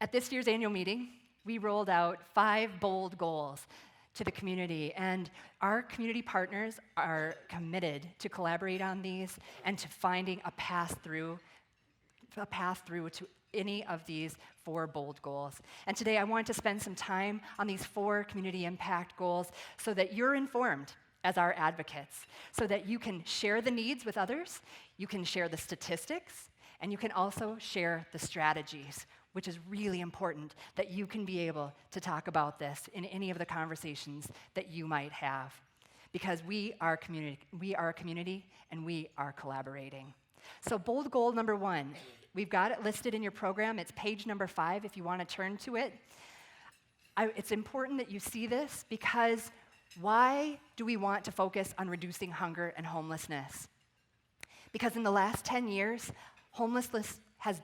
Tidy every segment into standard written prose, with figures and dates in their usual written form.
At this year's annual meeting, we rolled out 5 bold goals to the community, and our community partners are committed to collaborate on these and to finding a path through to any of these 4 bold goals. And today I want to spend some time on these 4 community impact goals so that you're informed as our advocates, so that you can share the needs with others, you can share the statistics, and you can also share the strategies, which is really important that you can be able to talk about this in any of the conversations that you might have. Because we are a community, and we are collaborating. So bold goal number 1, we've got it listed in your program. It's page number 5 if you want to turn to it. It's important that you see this because why do we want to focus on reducing hunger and homelessness? Because in the last 10 years, homelessness has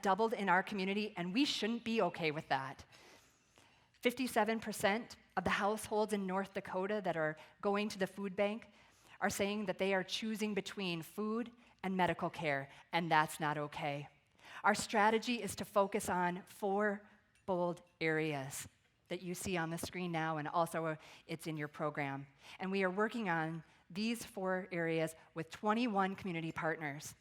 doubled in our community, and we shouldn't be okay with that. 57% of the households in North Dakota that are going to the food bank are saying that they are choosing between food and medical care, and that's not okay. Our strategy is to focus on 4 bold areas that you see on the screen now, and also it's in your program. And we are working on these 4 areas with 21 community partners.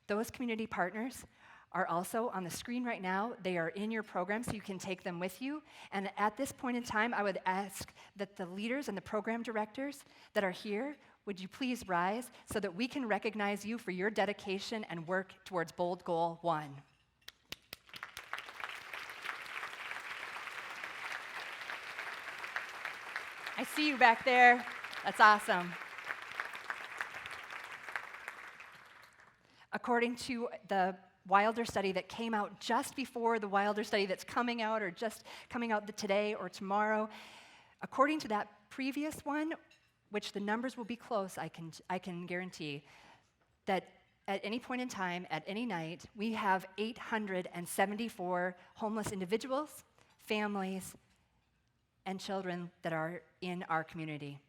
Those community partners are also on the screen right now. They are in your program, so you can take them with you. And at this point in time, I would ask that the leaders and the program directors that are here, would you please rise so that we can recognize you for your dedication and work towards bold goal 1. I see you back there. That's awesome. According to the Wilder study that came out just before the Wilder study that's coming out or just coming out today or tomorrow, according to that previous one, which the numbers will be close, I can guarantee, that at any point in time, at any night, we have 874 homeless individuals, families, and children that are in our community.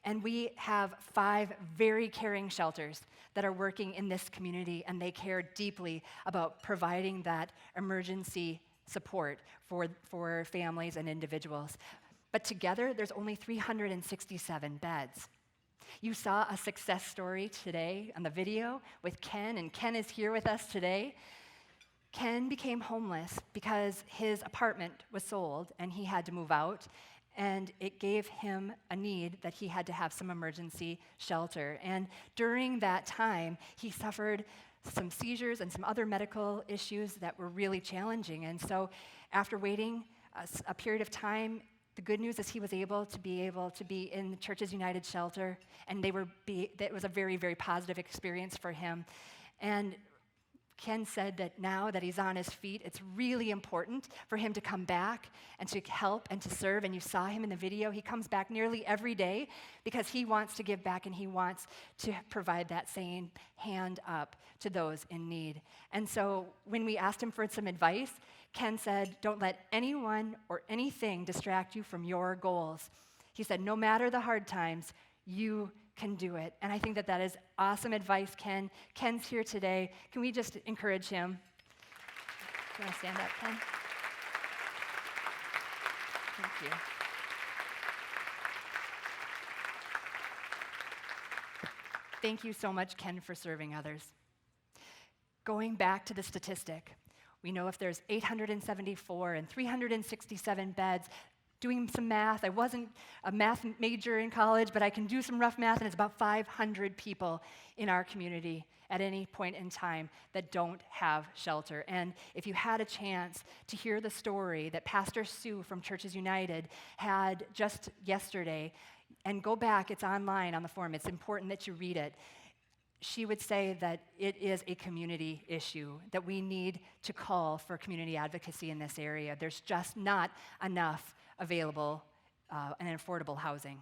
And we have 5 very caring shelters that are working in this community, and they care deeply about providing that emergency support for families and individuals. But together, there's only 367 beds. You saw a success story today on the video with Ken, and Ken is here with us today. Ken became homeless because his apartment was sold and he had to move out, and it gave him a need that he had to have some emergency shelter. And during that time, he suffered some seizures and some other medical issues that were really challenging. And so after waiting a period of time, the good news is he was able to be in the Churches United shelter, and that was a very, very positive experience for him. And Ken said that now that he's on his feet, it's really important for him to come back and to help and to serve. And you saw him in the video. He comes back nearly every day because he wants to give back and he wants to provide that same hand up to those in need. And so when we asked him for some advice, Ken said, don't let anyone or anything distract you from your goals. He said, no matter the hard times, you can do it. And I think that is awesome advice, Ken. Ken's here today. Can we just encourage him? Do you want to stand up, Ken? Thank you. Thank you so much, Ken, for serving others. Going back to the statistic, we know if there's 874 and 367 beds, doing some math. I wasn't a math major in college, but I can do some rough math, and it's about 500 people in our community at any point in time that don't have shelter. And if you had a chance to hear the story that Pastor Sue from Churches United had just yesterday, and go back, it's online on the forum, it's important that you read it. She would say that it is a community issue, that we need to call for community advocacy in this area. There's just not enough available and affordable housing.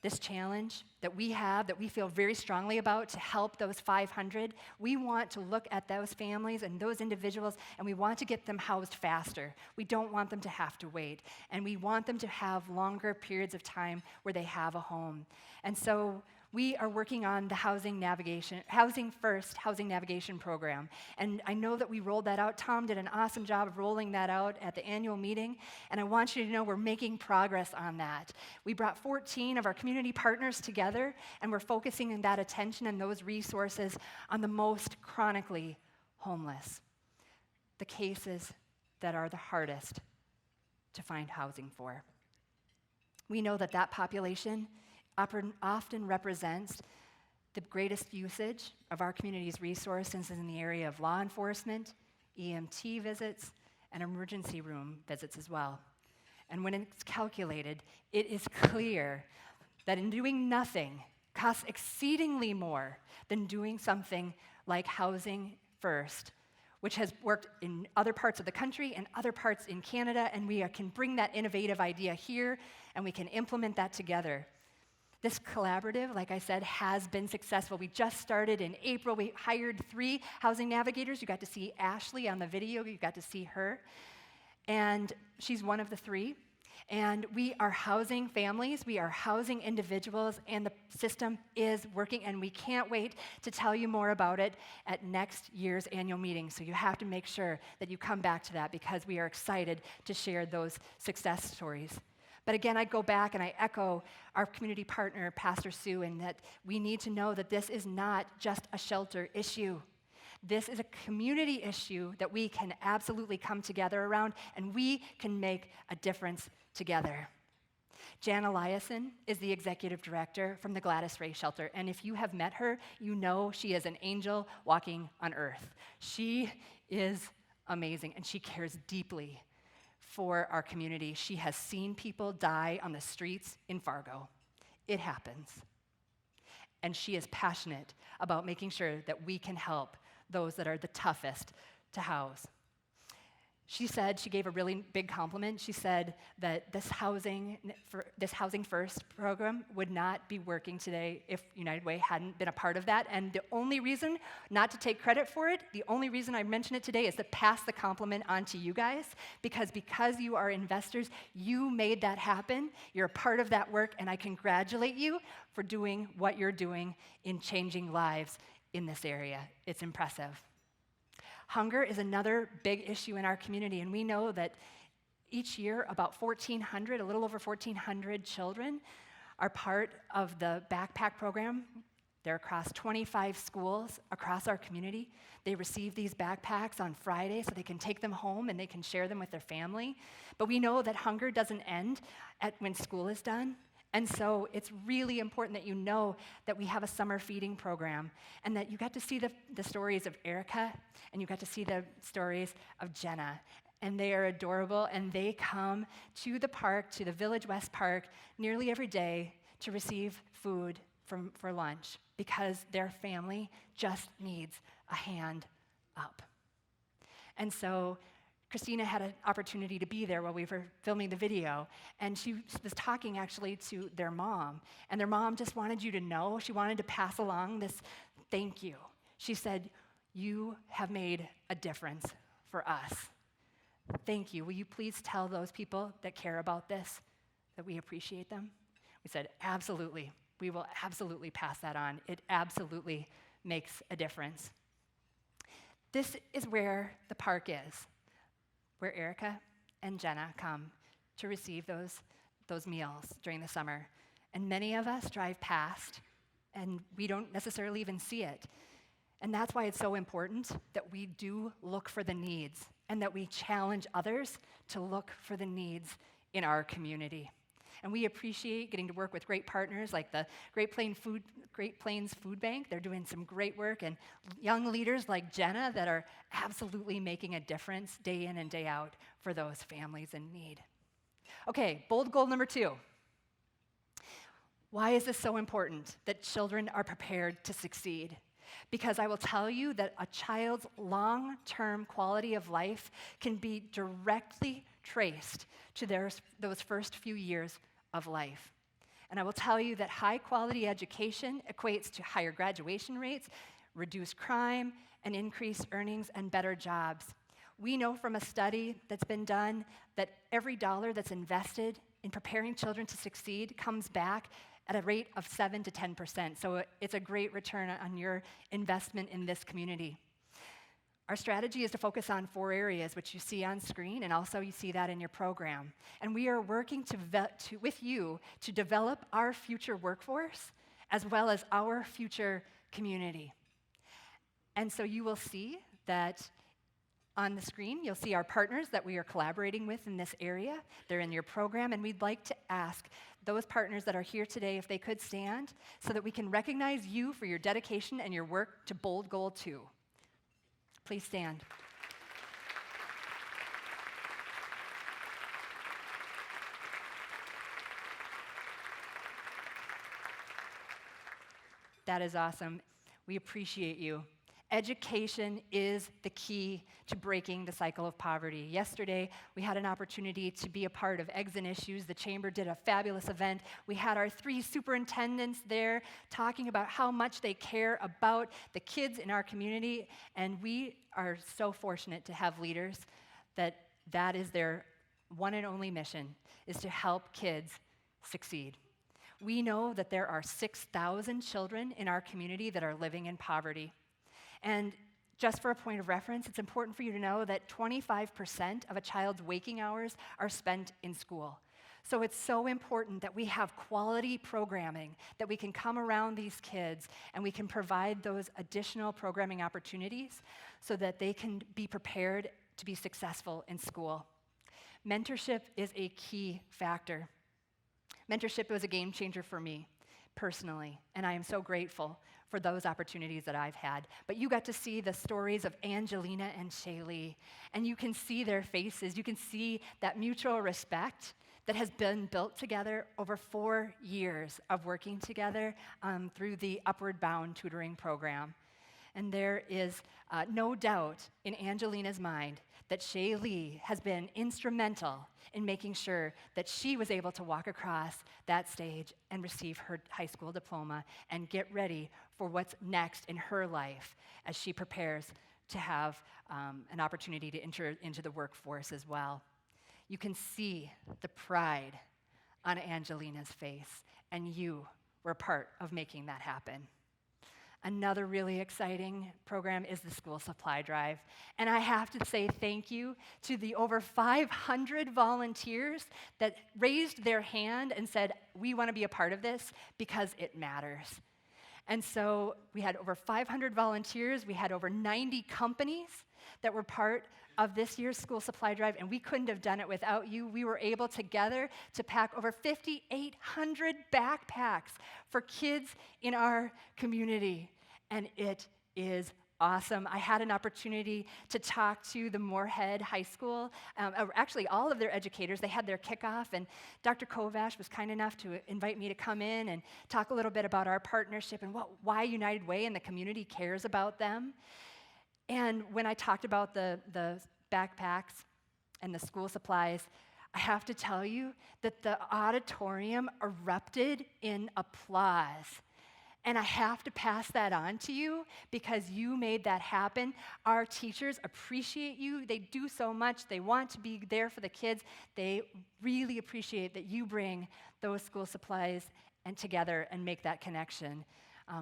This challenge that we have, that we feel very strongly about to help those 500, we want to look at those families and those individuals, and we want to get them housed faster. We don't want them to have to wait, and we want them to have longer periods of time where they have a home. And so We are working on the Housing First Housing Navigation Program. And I know that we rolled that out. Tom did an awesome job of rolling that out at the annual meeting. And I want you to know we're making progress on that. We brought 14 of our community partners together, and we're focusing that attention and those resources on the most chronically homeless, the cases that are the hardest to find housing for. We know that that population often represents the greatest usage of our community's resources in the area of law enforcement, EMT visits, and emergency room visits as well. And when it's calculated, it is clear that in doing nothing costs exceedingly more than doing something like Housing First, which has worked in other parts of the country and other parts in Canada, and we can bring that innovative idea here, and we can implement that together. This collaborative, like I said, has been successful. We just started in April. We hired 3 housing navigators. You got to see Ashley on the video. You got to see her. And she's one of the 3. And we are housing families. We are housing individuals. And the system is working. And we can't wait to tell you more about it at next year's annual meeting. So you have to make sure that you come back to that because we are excited to share those success stories. But again, I go back and I echo our community partner, Pastor Sue, in that we need to know that this is not just a shelter issue. This is a community issue that we can absolutely come together around, and we can make a difference together. Jan Eliason is the executive director from the Gladys Ray Shelter, and if you have met her, you know she is an angel walking on earth. She is amazing, and she cares deeply for our community. She has seen people die on the streets in Fargo. It happens. And she is passionate about making sure that we can help those that are the toughest to house. She said, she gave a really big compliment. She said that this Housing First program would not be working today if United Way hadn't been a part of that. And the only reason, not to take credit for it, the only reason I mention it today is to pass the compliment on to you guys, because you are investors, you made that happen. You're a part of that work, and I congratulate you for doing what you're doing in changing lives in this area. It's impressive. Hunger is another big issue in our community, and we know that each year about 1,400, a little over 1,400 children are part of the backpack program. They're across 25 schools across our community. They receive these backpacks on Friday so they can take them home and they can share them with their family. But we know that hunger doesn't end when school is done. And so it's really important that you know that we have a summer feeding program and that you got to see the stories of Erica and you got to see the stories of Jenna. And they are adorable, and they come to the park, to the Village West Park, nearly every day to receive food for lunch because their family just needs a hand up. And so Christina had an opportunity to be there while we were filming the video, and she was talking actually to their mom, and their mom just wanted you to know, she wanted to pass along this thank you. She said, "You have made a difference for us. Thank you. Will you please tell those people that care about this that we appreciate them?" We said, absolutely. We will absolutely pass that on. It absolutely makes a difference. This is where the park is, where Erica and Jenna come to receive those meals during the summer. And many of us drive past, and we don't necessarily even see it. And that's why it's so important that we do look for the needs and that we challenge others to look for the needs in our community. And we appreciate getting to work with great partners like the Great Plains Food Bank. They're doing some great work, and young leaders like Jenna that are absolutely making a difference day in and day out for those families in need. Okay, bold goal number 2. Why is this so important that children are prepared to succeed? Because I will tell you that a child's long-term quality of life can be directly traced to those first few years of life. And I will tell you that high-quality education equates to higher graduation rates, reduced crime, and increased earnings and better jobs. We know from a study that's been done that every dollar that's invested in preparing children to succeed comes back at a rate of 7 to 10%. So it's a great return on your investment in this community. Our strategy is to focus on 4 areas, which you see on screen, and also you see that in your program. And we are working with you to develop our future workforce as well as our future community. And so you will see that on the screen, you'll see our partners that we are collaborating with in this area. They're in your program, and we'd like to ask those partners that are here today if they could stand so that we can recognize you for your dedication and your work to Bold Goal 2. Please stand. That is awesome. We appreciate you. Education is the key to breaking the cycle of poverty. Yesterday, we had an opportunity to be a part of Eggs and Issues. The Chamber did a fabulous event. We had our 3 superintendents there talking about how much they care about the kids in our community, and we are so fortunate to have leaders that is their one and only mission, is to help kids succeed. We know that there are 6,000 children in our community that are living in poverty. And just for a point of reference, it's important for you to know that 25% of a child's waking hours are spent in school. So it's so important that we have quality programming, that we can come around these kids and we can provide those additional programming opportunities so that they can be prepared to be successful in school. Mentorship is a key factor. Mentorship was a game changer for me personally, and I am so grateful for those opportunities that I've had. But you got to see the stories of Angelina and Shaylee, and you can see their faces. You can see that mutual respect that has been built together over 4 years of working together through the Upward Bound tutoring program. And there is no doubt in Angelina's mind that Shaylee has been instrumental in making sure that she was able to walk across that stage and receive her high school diploma and get ready for what's next in her life as she prepares to have an opportunity to enter into the workforce as well. You can see the pride on Angelina's face, and you were part of making that happen. Another really exciting program is the school supply drive. And I have to say thank you to the over 500 volunteers that raised their hand and said, we want to be a part of this because it matters. And so we had over 500 volunteers. We had over 90 companies that were part of this year's school supply drive, and we couldn't have done it without you. We were able together to pack over 5,800 backpacks for kids in our community, and it is awesome. I had an opportunity to talk to the Moorhead High School, actually all of their educators. They had their kickoff, and Dr. Kovash was kind enough to invite me to come in and talk a little bit about our partnership and why United Way and the community cares about them. And when I talked about the backpacks and the school supplies, I have to tell you that the auditorium erupted in applause. And I have to pass that on to you because you made that happen. Our teachers appreciate you. They do so much. They want to be there for the kids. They really appreciate that you bring those school supplies and together and make that connection.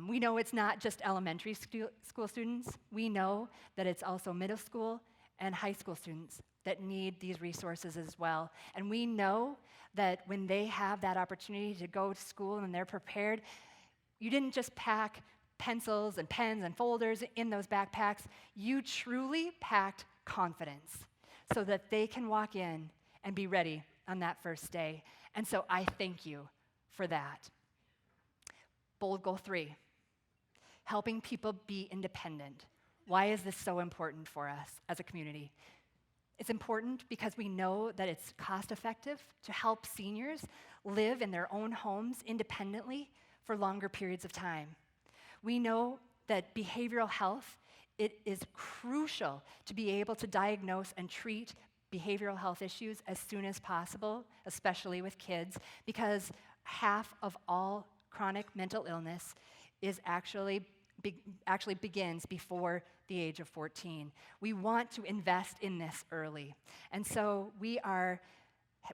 We know it's not just elementary school students. We know that it's also middle school and high school students that need these resources as well. And we know that when they have that opportunity to go to school and they're prepared, you didn't just pack pencils and pens and folders in those backpacks. You truly packed confidence so that they can walk in and be ready on that first day. And so I thank you for that. Bold Goal 3, helping people be independent. Why is this so important for us as a community? It's important because we know that it's cost-effective to help seniors live in their own homes independently for longer periods of time. We know that behavioral health, it is crucial to be able to diagnose and treat behavioral health issues as soon as possible, especially with kids, because half of all chronic mental illness is actually begins before the age of 14. We want to invest in this early. And so we are,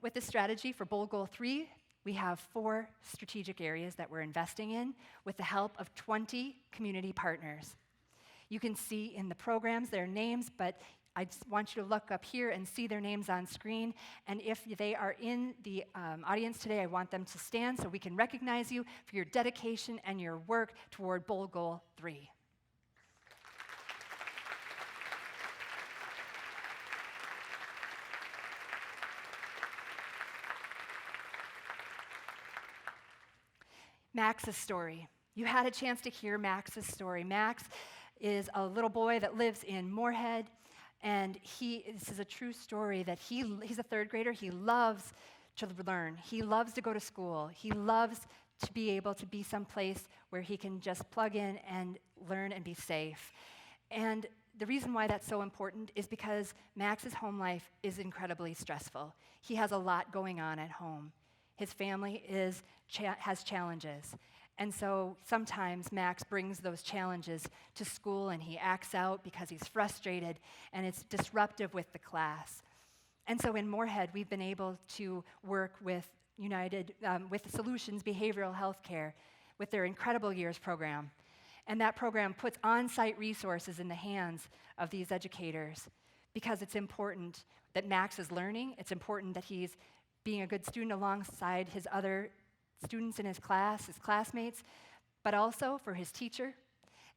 with this strategy for Bold Goal 3, we have 4 strategic areas that we're investing in with the help of 20 community partners. You can see in the programs their names, but I just want you to look up here and see their names on screen. And if they are in the audience today, I want them to stand so we can recognize you for your dedication and your work toward Bold Goal 3. Max's story. You had a chance to hear Max's story. Max is a little boy that lives in Moorhead, and this is a true story that he's a 3rd grader. He loves to learn. He loves to go to school. He loves to be able to be someplace where he can just plug in and learn and be safe. And the reason why that's so important is because Max's home life is incredibly stressful. He has a lot going on at home. His family has challenges. And so sometimes Max brings those challenges to school and he acts out because he's frustrated and it's disruptive with the class. And so in Moorhead, we've been able to work with with Solutions Behavioral Health Care with their Incredible Years program. And that program puts on-site resources in the hands of these educators because it's important that Max is learning. It's important that he's being a good student alongside his other students in his class, his classmates, but also for his teacher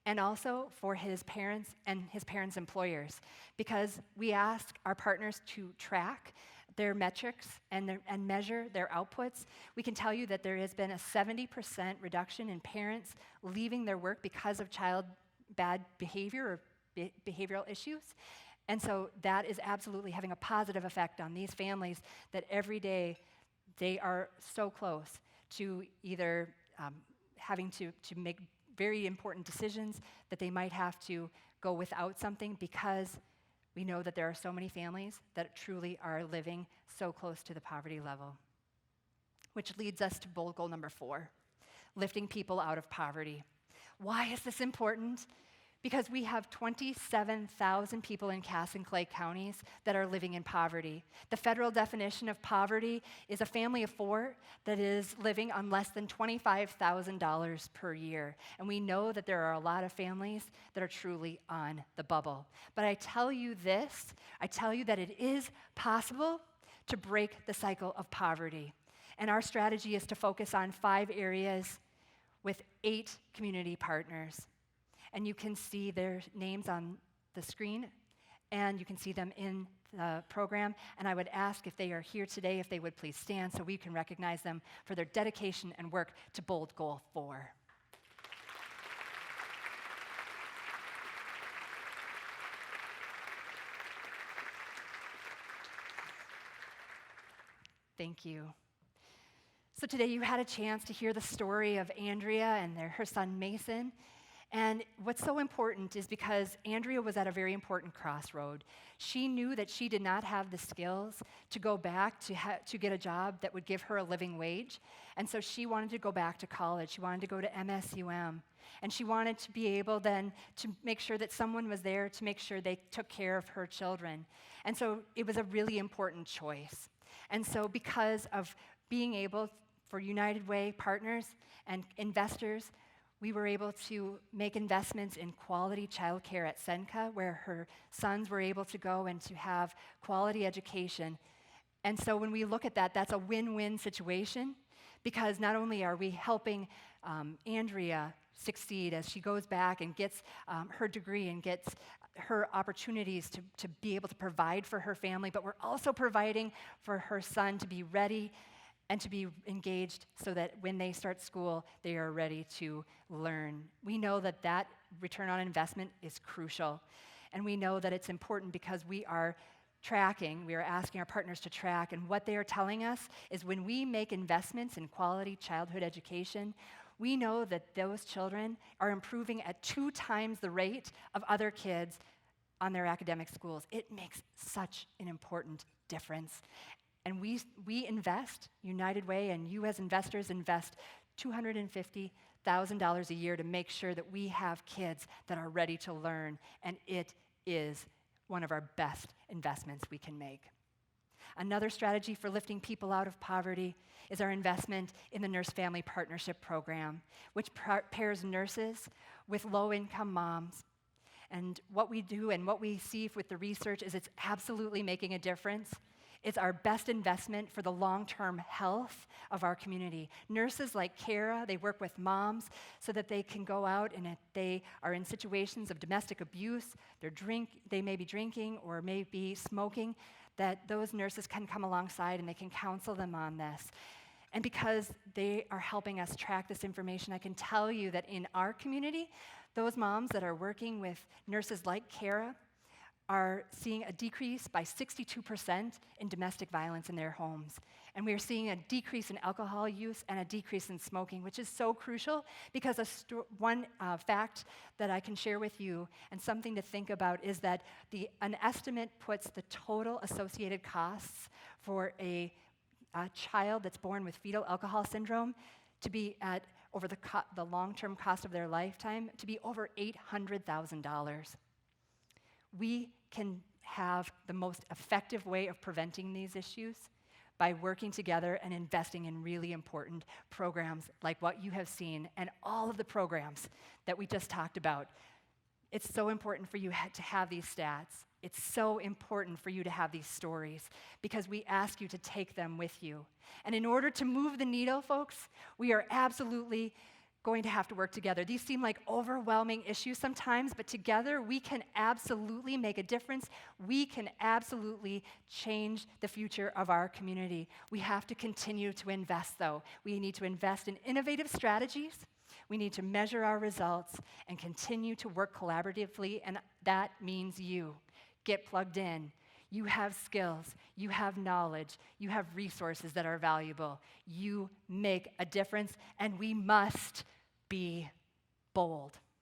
and also for his parents and his parents' employers, because we ask our partners to track their metrics and measure their outputs. We can tell you that there has been a 70% reduction in parents leaving their work because of child bad behavior or behavioral issues. And so that is absolutely having a positive effect on these families that every day they are so close to either having to make very important decisions that they might have to go without something because we know that there are so many families that truly are living so close to the poverty level. Which leads us to bold goal number 4, lifting people out of poverty. Why is this important? Because we have 27,000 people in Cass and Clay counties that are living in poverty. The federal definition of poverty is a family of 4 that is living on less than $25,000 per year. And we know that there are a lot of families that are truly on the bubble. But I tell you that it is possible to break the cycle of poverty. And our strategy is to focus on 5 areas with 8 community partners. And you can see their names on the screen, and you can see them in the program. And I would ask if they are here today, if they would please stand so we can recognize them for their dedication and work to Bold Goal 4. Thank you. So today you had a chance to hear the story of Andrea and her son Mason. And what's so important is because Andrea was at a very important crossroad. She knew that she did not have the skills to go back to get a job that would give her a living wage. And so she wanted to go back to college. She wanted to go to MSUM. And she wanted to be able then to make sure that someone was there to make sure they took care of her children. And so it was a really important choice. And so because of being able for United Way partners and investors, we were able to make investments in quality childcare at Seneca, where her sons were able to go and to have quality education. And so when we look at that, that's a win-win situation, because not only are we helping Andrea succeed as she goes back and gets her degree and gets her opportunities to be able to provide for her family, but we're also providing for her son to be ready and to be engaged so that when they start school, they are ready to learn. We know that that return on investment is crucial. And we know that it's important because we are asking our partners to track, and what they are telling us is when we make investments in quality childhood education, we know that those children are improving at 2 times the rate of other kids on their academic schools. It makes such an important difference. And we invest, United Way and you as investors invest $250,000 a year to make sure that we have kids that are ready to learn, and it is one of our best investments we can make. Another strategy for lifting people out of poverty is our investment in the Nurse-Family Partnership Program, which pairs nurses with low-income moms. And what we do and what we see with the research is it's absolutely making a difference. It's our best investment for the long-term health of our community. Nurses like Kara, they work with moms so that they can go out and if they are in situations of domestic abuse, they may be drinking or may be smoking, that those nurses can come alongside and they can counsel them on this. And because they are helping us track this information, I can tell you that in our community, those moms that are working with nurses like Kara are seeing a decrease by 62% in domestic violence in their homes. And we are seeing a decrease in alcohol use and a decrease in smoking, which is so crucial because one fact that I can share with you and something to think about is that an estimate puts the total associated costs for a child that's born with fetal alcohol syndrome to be at over the long-term cost of their lifetime to be over $800,000. We can have the most effective way of preventing these issues by working together and investing in really important programs like what you have seen and all of the programs that we just talked about. It's so important for you to have these stats. It's so important for you to have these stories because we ask you to take them with you. And in order to move the needle, folks, we are absolutely going to have to work together. These seem like overwhelming issues sometimes, but together we can absolutely make a difference. We can absolutely change the future of our community. We have to continue to invest, though. We need to invest in innovative strategies. We need to measure our results and continue to work collaboratively, and that means you. Get plugged in. You have skills, you have knowledge, you have resources that are valuable. You make a difference, and we must be bold.